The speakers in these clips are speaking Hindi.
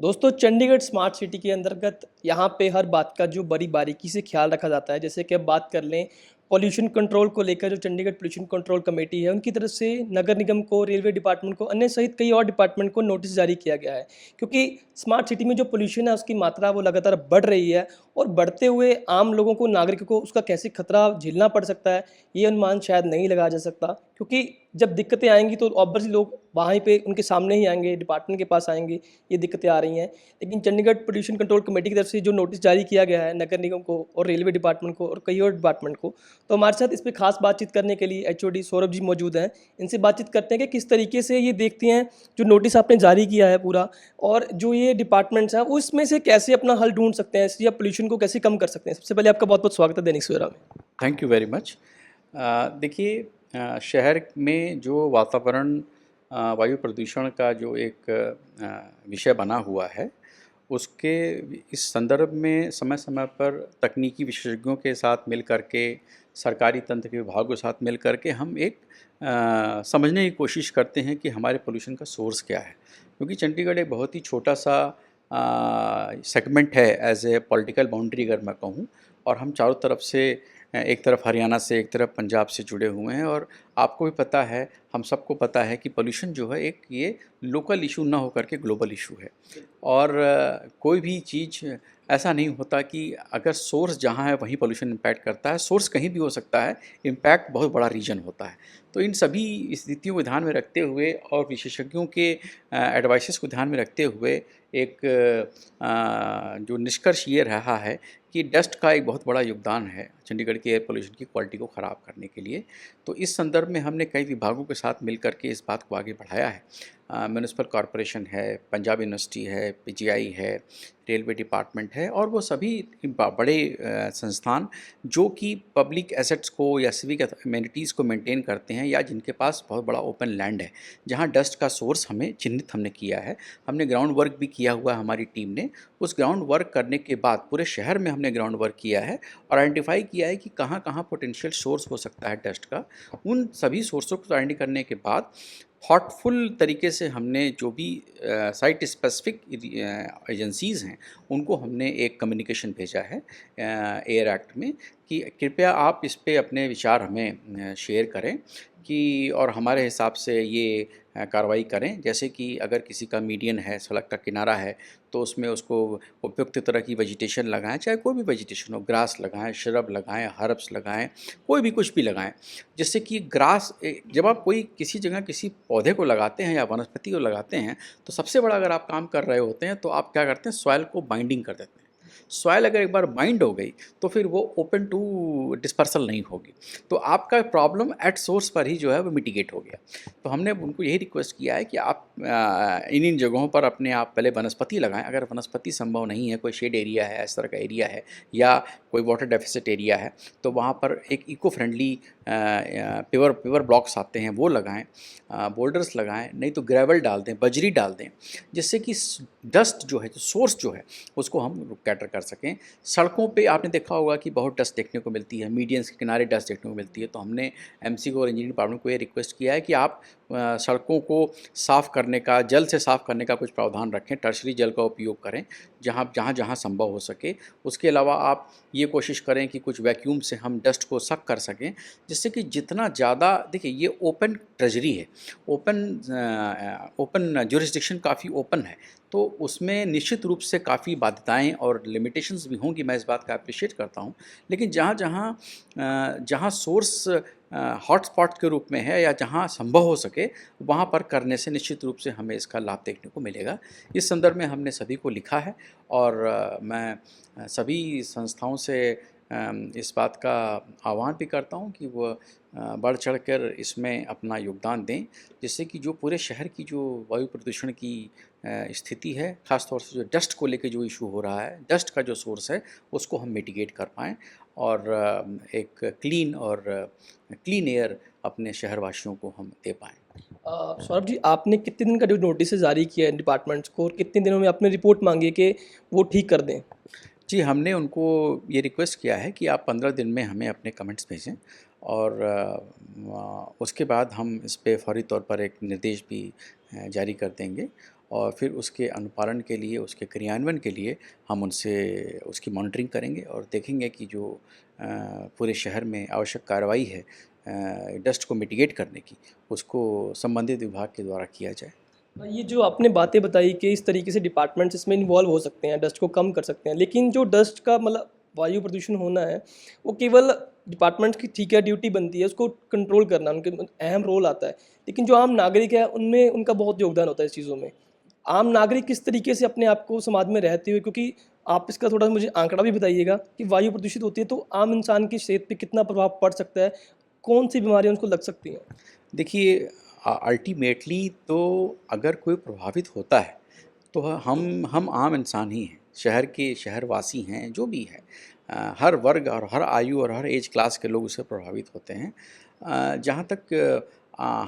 दोस्तों चंडीगढ़ स्मार्ट सिटी के अंतर्गत यहाँ पे हर बात का जो बड़ी बारीकी से ख्याल रखा जाता है। जैसे कि अब बात कर लें पॉल्यूशन कंट्रोल को लेकर, जो चंडीगढ़ पॉल्यूशन कंट्रोल कमेटी है उनकी तरफ से नगर निगम को, रेलवे डिपार्टमेंट को, अन्य सहित कई और डिपार्टमेंट को नोटिस जारी किया गया है। क्योंकि स्मार्ट सिटी में जो पॉल्यूशन है उसकी मात्रा वो लगातार बढ़ रही है और बढ़ते हुए आम लोगों को, नागरिकों को उसका कैसे खतरा झेलना पड़ सकता है, ये अनुमान शायद नहीं लगाया जा सकता। क्योंकि जब दिक्कतें आएंगी तो ऑब्वियसली लोग वहीं पे उनके सामने ही आएंगे, डिपार्टमेंट के पास आएंगे, ये दिक्कतें आ रही हैं। लेकिन चंडीगढ़ पोल्यूशन कंट्रोल कमेटी की तरफ से जो नोटिस जारी किया गया है नगर निगम को और रेलवे डिपार्टमेंट को और कई और डिपार्टमेंट को, तो हमारे साथ इस पे खास बातचीत करने के लिए एचओडी सौरभ जी मौजूद हैं। इनसे बातचीत करते हैं कि किस तरीके से ये देखती हैं जो नोटिस आपने जारी किया है पूरा, और जो ये डिपार्टमेंट्स हैं उसमें से कैसे अपना हल ढूंढ सकते हैं या पोल्यूशन को कैसे कम कर सकते हैं। सबसे पहले आपका बहुत बहुत स्वागत है दैनिक सवेरा में। Thank you very much. देखिए, शहर में जो वातावरण वायु प्रदूषण का जो एक विषय बना हुआ है, उसके इस संदर्भ में समय समय पर तकनीकी विशेषज्ञों के साथ मिल कर के, सरकारी तंत्र के विभागों के साथ मिल कर के हम एक समझने की कोशिश करते हैं कि हमारे पोल्यूशन का सोर्स क्या है। क्योंकि चंडीगढ़ एक बहुत ही छोटा सा सेगमेंट है एज ए पॉलिटिकल बाउंड्री अगर मैं कहूँ, और हम चारों तरफ से, एक तरफ हरियाणा से, एक तरफ पंजाब से जुड़े हुए हैं। और आपको भी पता है, हम सबको पता है कि पोल्यूशन जो है एक ये लोकल इशू ना होकर के ग्लोबल इशू है। और कोई भी चीज़ ऐसा नहीं होता कि अगर सोर्स जहाँ है वहीं पोल्यूशन इम्पैक्ट करता है। सोर्स कहीं भी हो सकता है, इम्पैक्ट बहुत बड़ा रीजन होता है। तो इन सभी स्थितियों को ध्यान में रखते हुए और विशेषज्ञों के एडवाइसेस को ध्यान में रखते हुए एक जो निष्कर्ष ये रहा है कि डस्ट का एक बहुत बड़ा योगदान है चंडीगढ़ के एयर पोल्यूशन की क्वालिटी को ख़राब करने के लिए। तो इस संदर्भ में हमने कई विभागों के साथ मिलकर के इस बात को आगे बढ़ाया है। म्यूनिसिपल कॉरपोरेशन है, पंजाब यूनिवर्सिटी है, पीजीआई है, रेलवे डिपार्टमेंट है, और वो सभी बड़े संस्थान जो कि पब्लिक एसेट्स को या सिविक एमेनिटीज़ को मेंटेन करते हैं, या जिनके पास बहुत बड़ा ओपन लैंड है जहाँ डस्ट का सोर्स हमें चिन्हित हमने किया है। हमने ग्राउंड वर्क भी किया हुआ है हमारी टीम ने। उस ग्राउंड वर्क करने के बाद पूरे शहर में हमने ग्राउंड वर्क किया है और आइडेंटिफाई किया है कि कहाँ कहाँ पोटेंशियल सोर्स हो सकता है डस्ट का। उन सभी सोर्सों को आइडेंटिफाई करने के बाद थॉटफुल तरीके से हमने जो भी साइट स्पेसिफिक एजेंसीज़ हैं उनको हमने एक कम्युनिकेशन भेजा है एयर एक्ट में कि कृपया आप इस पे अपने विचार हमें शेयर करें कि, और हमारे हिसाब से ये कार्रवाई करें। जैसे कि अगर किसी का मीडियन है, सड़क का किनारा है, तो उसमें उसको उपयुक्त तरह की वेजिटेशन लगाएं, चाहे कोई भी वेजिटेशन हो, ग्रास लगाएं, श्रब लगाएं, हर्ब्स लगाएं, कोई भी कुछ भी लगाएं। जिससे कि ग्रास, जब आप कोई किसी जगह किसी पौधे को लगाते हैं या वनस्पति को लगाते हैं, तो सबसे बड़ा अगर आप काम कर रहे होते हैं तो आप क्या करते हैं, सॉइल को बाइंडिंग कर देते हैं। सॉइल अगर एक बार बाइंड हो गई तो फिर वो ओपन टू डिस्पर्सल नहीं होगी। तो आपका प्रॉब्लम एट सोर्स पर ही जो है वो मिटिगेट हो गया। तो हमने उनको यही रिक्वेस्ट किया है कि आप इन जगहों पर अपने आप पहले वनस्पति लगाएं। अगर वनस्पति संभव नहीं है, कोई शेड एरिया है, इस तरह का एरिया है, या कोई वाटर डेफिसिट एरिया है, तो वहाँ पर एक इको फ्रेंडली पेवर ब्लॉक्स आते हैं वो लगाएं, बोल्डर्स लगाएं, नहीं तो ग्रेवल डाल दें, बजरी डाल दें, जिससे कि डस्ट जो है, जो सोर्स जो है, उसको हम कैटर कर सकें। सड़कों पे आपने देखा होगा कि बहुत डस्ट देखने को मिलती है, मीडियंस के किनारे डस्ट देखने को मिलती है। तो हमने एमसी को और इंजीनियरिंग डिपार्टमेंट को ये रिक्वेस्ट किया है कि आप सड़कों को साफ़ करने का, जल से साफ़ करने का कुछ प्रावधान रखें, टर्शरी जल का उपयोग करें जहाँ जहाँ संभव हो सके। उसके अलावा आप ये कोशिश करें कि कुछ वैक्यूम से हम डस्ट को सक कर सकें, जिससे कि जितना ज़्यादा, देखिए ये ओपन ट्रेजरी है, ओपन ज्यूरिसडिक्शन काफ़ी ओपन है, तो उसमें निश्चित रूप से काफ़ी बाध्यताएं और लिमिटेशंस भी होंगी। मैं इस बात का अप्रिशिएट करता हूं। लेकिन जहां सोर्स हॉटस्पॉट के रूप में है या जहां संभव हो सके, वहां पर करने से निश्चित रूप से हमें इसका लाभ देखने को मिलेगा। इस संदर्भ में हमने सभी को लिखा है, और मैं सभी संस्थाओं से इस बात का आह्वान भी करता हूं कि वो बढ़ चढ़कर इसमें अपना योगदान दें, जिससे कि जो पूरे शहर की जो वायु प्रदूषण की स्थिति है, ख़ास तौर से जो डस्ट को लेके जो इशू हो रहा है, डस्ट का जो सोर्स है, उसको हम मिटिगेट कर पाएँ और एक क्लीन एयर अपने शहरवासियों को हम दे पाएँ। सौरभ जी, आपने कितने दिन का जो नोटिस जारी किया है डिपार्टमेंट्स को, और कितने दिनों में आपने रिपोर्ट मांगी है कि वो ठीक कर दें? जी, हमने उनको ये रिक्वेस्ट किया है कि आप 15 दिन में हमें अपने कमेंट्स भेजें, और उसके बाद हम इस पे फौरी तौर पर एक निर्देश भी जारी कर देंगे। और फिर उसके अनुपालन के लिए, उसके क्रियान्वयन के लिए हम उनसे उसकी मॉनिटरिंग करेंगे और देखेंगे कि जो पूरे शहर में आवश्यक कार्रवाई है डस्ट को मिटिगेट करने की, उसको संबंधित विभाग के द्वारा किया जाए। ये जो आपने बातें बताई कि इस तरीके से डिपार्टमेंट्स इसमें इन्वॉल्व हो सकते हैं, डस्ट को कम कर सकते हैं, लेकिन जो डस्ट का मतलब वायु प्रदूषण होना है, वो केवल डिपार्टमेंट्स की ठीक है ड्यूटी बनती है उसको कंट्रोल करना, उनके अहम रोल आता है, लेकिन जो आम नागरिक है उनमें उनका बहुत योगदान होता है इस चीज़ों में। आम नागरिक किस तरीके से अपने आप को समाज में रहते हुए, क्योंकि आप इसका थोड़ा मुझे आंकड़ा भी बताइएगा कि वायु प्रदूषित होती है तो आम इंसान की सेहत पे कितना प्रभाव पड़ सकता है, कौन सी बीमारियां उनको लग सकती हैं? देखिए अल्टीमेटली तो अगर कोई प्रभावित होता है तो हम आम इंसान ही हैं, शहरवासी हैं, जो भी है। हर वर्ग और हर आयु और हर एज क्लास के लोग उससे प्रभावित होते हैं। जहाँ तक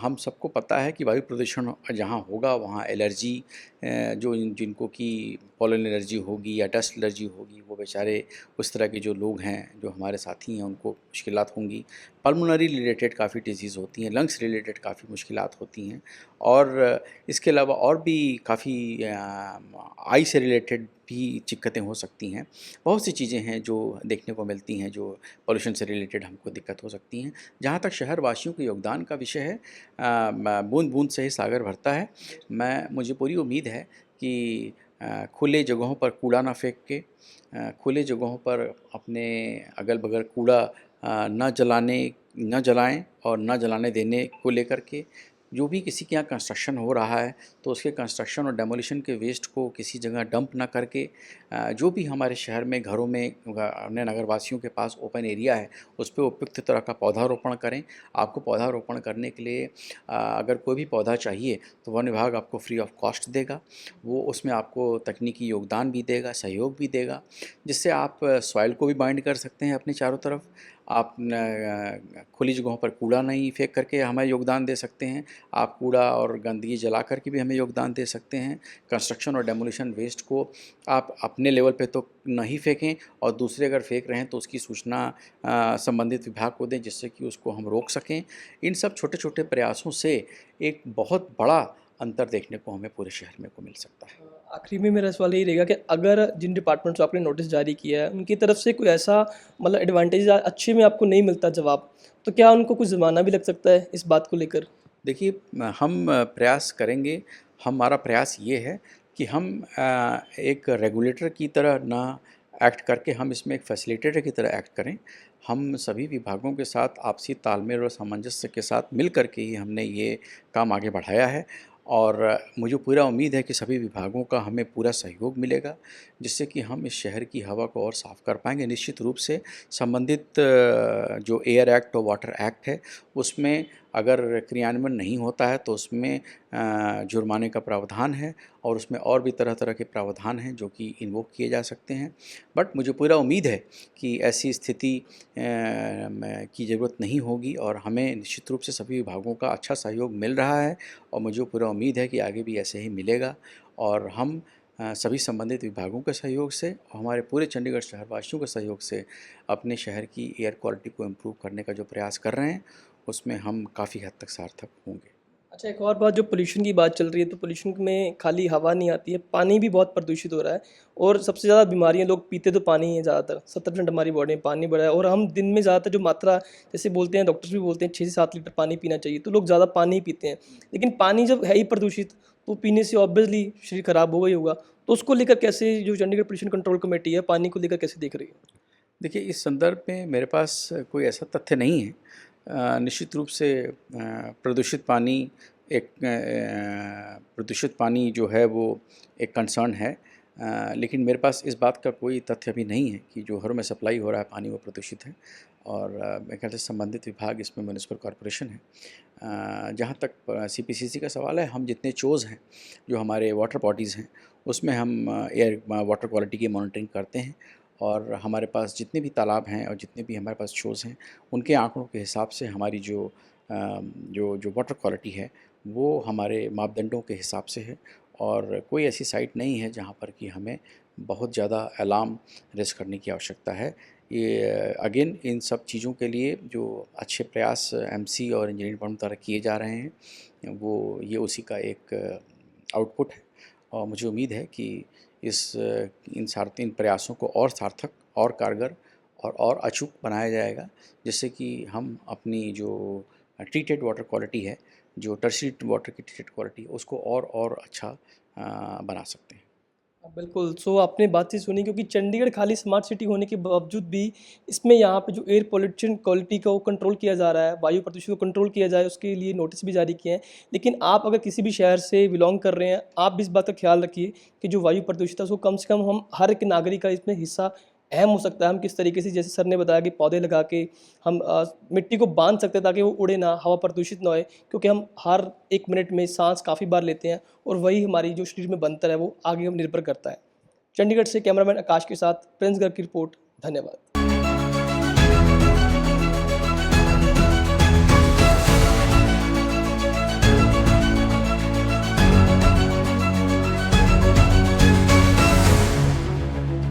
हम सबको पता है कि वायु प्रदूषण जहाँ होगा वहाँ एलर्जी जो जिनको कि पॉलन एलर्जी होगी या डस्ट एलर्जी होगी, वो बेचारे उस तरह के जो लोग हैं, जो हमारे साथी हैं, उनको मुश्किलात होंगी। पल्मोनरी रिलेटेड काफ़ी डिजीज़ होती हैं, लंग्स रिलेटेड काफ़ी मुश्किलात होती हैं और इसके अलावा और भी काफ़ी आई से रिलेटेड भी दिक्कतें हो सकती हैं। बहुत सी चीज़ें हैं जो देखने को मिलती हैं, जो पॉल्यूशन से रिलेटेड हमको दिक्कत हो सकती हैं। जहाँ तक शहरवासियों के योगदान का विषय है, बूँद-बूँद से ही सागर भरता है। मुझे पूरी उम्मीद है कि खुले जगहों पर कूड़ा ना फेंक के, खुले जगहों पर अपने अगल-बगल कूड़ा न जलाएँ और न जलाने देने को लेकर के, जो भी किसी के यहाँ कंस्ट्रक्शन हो रहा है तो उसके कंस्ट्रक्शन और डेमोलिशन के वेस्ट को किसी जगह डंप ना करके, जो भी हमारे शहर में घरों में अन्य नगरवासियों के पास ओपन एरिया है उस पे उपयुक्त तरह का पौधारोपण करें। आपको पौधारोपण करने के लिए अगर कोई भी पौधा चाहिए तो वन विभाग आपको फ्री ऑफ कॉस्ट देगा। वो उसमें आपको तकनीकी योगदान भी देगा, सहयोग भी देगा, जिससे आप सॉइल को भी बाइंड कर सकते हैं अपने चारों तरफ। आप खुली जगहों पर कूड़ा नहीं फेंक करके हमें योगदान दे सकते हैं। आप कूड़ा और गंदगी जला कर के भी हमें योगदान दे सकते हैं। कंस्ट्रक्शन और डेमोलिशन वेस्ट को आप अपने लेवल पे तो नहीं फेंकें और दूसरे अगर फेंक रहे हैं तो उसकी सूचना संबंधित विभाग को दें, जिससे कि उसको हम रोक सकें। इन सब छोटे-छोटे प्रयासों से एक बहुत बड़ा अंतर देखने को हमें पूरे शहर में को मिल सकता है। आखिरी में मेरा सवाल यही रहेगा कि अगर जिन डिपार्टमेंट्स को आपने नोटिस जारी किया है उनकी तरफ से कोई ऐसा मतलब एडवांटेज अच्छे में आपको नहीं मिलता जवाब, तो क्या उनको कुछ जुर्माना भी लग सकता है इस बात को लेकर? देखिए हम प्रयास करेंगे। हमारा प्रयास ये है कि हम एक रेगुलेटर की तरह ना एक्ट करके हम इसमें एक फैसिलिटेटर की तरह एक्ट करें। हम सभी विभागों के साथ आपसी तालमेल और सामंजस्य के साथ मिल कर के ही हमने ये काम आगे बढ़ाया है और मुझे पूरा उम्मीद है कि सभी विभागों का हमें पूरा सहयोग मिलेगा, जिससे कि हम इस शहर की हवा को और साफ़ कर पाएँगे। निश्चित रूप से संबंधित जो एयर एक्ट और वाटर एक्ट है, उसमें अगर क्रियान्वयन नहीं होता है तो उसमें जुर्माने का प्रावधान है और उसमें और भी तरह-तरह के प्रावधान हैं जो कि इन्वोक किए जा सकते हैं। बट मुझे पूरा उम्मीद है कि ऐसी स्थिति की ज़रूरत नहीं होगी और हमें निश्चित रूप से सभी विभागों का अच्छा सहयोग मिल रहा है और मुझे पूरा उम्मीद है कि आगे भी ऐसे ही मिलेगा और हम सभी संबंधित विभागों के सहयोग से और हमारे पूरे चंडीगढ़ शहरवासियों के सहयोग से अपने शहर की एयर क्वालिटी को इम्प्रूव करने का जो प्रयास कर रहे हैं, उसमें हम काफ़ी हद तक सार्थक होंगे। अच्छा, एक और बात, जो पोल्यूशन की बात चल रही है तो पोल्यूशन में खाली हवा नहीं आती है, पानी भी बहुत प्रदूषित हो रहा है और सबसे ज़्यादा बीमारियां, लोग पीते तो पानी ही है ज़्यादातर, 70% हमारी बॉडी में पानी बढ़ा है और हम दिन में ज़्यादातर जो मात्रा, जैसे बोलते हैं डॉक्टर्स भी बोलते हैं 6 से 7 लीटर पानी पीना चाहिए, तो लोग ज़्यादा पानी ही पीते हैं, लेकिन पानी जब है ही प्रदूषित तो पीने से ऑब्वियसली शरीर खराब होगा ही होगा। तो उसको लेकर कैसे जो चंडीगढ़ पोल्यूशन कंट्रोल कमेटी है पानी को लेकर कैसे देख रही है? देखिए, इस संदर्भ में मेरे पास कोई ऐसा तथ्य नहीं है। निश्चित रूप से प्रदूषित पानी प्रदूषित पानी जो है वो एक कंसर्न है। लेकिन मेरे पास इस बात का कोई तथ्य अभी नहीं है कि जो घरों में सप्लाई हो रहा है पानी वो प्रदूषित है और मेरे ख्याल से संबंधित विभाग इसमें म्युनिसिपल कॉर्पोरेशन है। जहाँ तक सीपीसीसी का सवाल है, हम जितने चोज़ हैं, जो हमारे वाटर बॉडीज़ हैं, उसमें हम वाटर क्वालिटी की मॉनिटरिंग करते हैं और हमारे पास जितने भी तालाब हैं और जितने भी हमारे पास शोज़ हैं, उनके आंकड़ों के हिसाब से हमारी जो वाटर क्वालिटी है, वो हमारे मापदंडों के हिसाब से है और कोई ऐसी साइट नहीं है जहाँ पर कि हमें बहुत ज़्यादा अलार्म रेज़ करने की आवश्यकता है। ये अगेन इन सब चीज़ों के लिए जो अच्छे प्रयास एमसी और इंजीनियरिंग डिपार्टमेंट द्वारा किए जा रहे हैं, वो ये उसी का एक आउटपुट है और मुझे उम्मीद है कि इन प्रयासों को और सार्थक और कारगर और अचूक बनाया जाएगा, जिससे कि हम अपनी जो ट्रीटेड वाटर क्वालिटी है, जो टर्शियरी वाटर की ट्रीटेड क्वालिटी है, उसको और अच्छा बना सकते हैं। बिल्कुल, सो आपने बातचीत सुनी, क्योंकि चंडीगढ़ खाली स्मार्ट सिटी होने के बावजूद भी इसमें यहाँ पे जो एयर पॉल्यूशन क्वालिटी को कंट्रोल किया जा रहा है, वायु प्रदूषण को कंट्रोल किया जाए, उसके लिए नोटिस भी जारी किए हैं। लेकिन आप अगर किसी भी शहर से बिलॉन्ग कर रहे हैं, आप भी इस बात का ख्याल रखिए कि जो वायु प्रदूषित है उसको कम से कम हम हर एक नागरिक का इसमें हिस्सा अहम हो सकता है। हम किस तरीके से, जैसे सर ने बताया कि पौधे लगा के हम मिट्टी को बांध सकते हैं ताकि वो उड़े ना, हवा प्रदूषित ना होए, क्योंकि हम हर 1 मिनट में साँस काफ़ी बार लेते हैं और वही हमारी जो शरीर में बनता है वो आगे हम निर्भर करता है। चंडीगढ़ से कैमरामैन आकाश के साथ प्रिंस गर्ग की रिपोर्ट। धन्यवाद।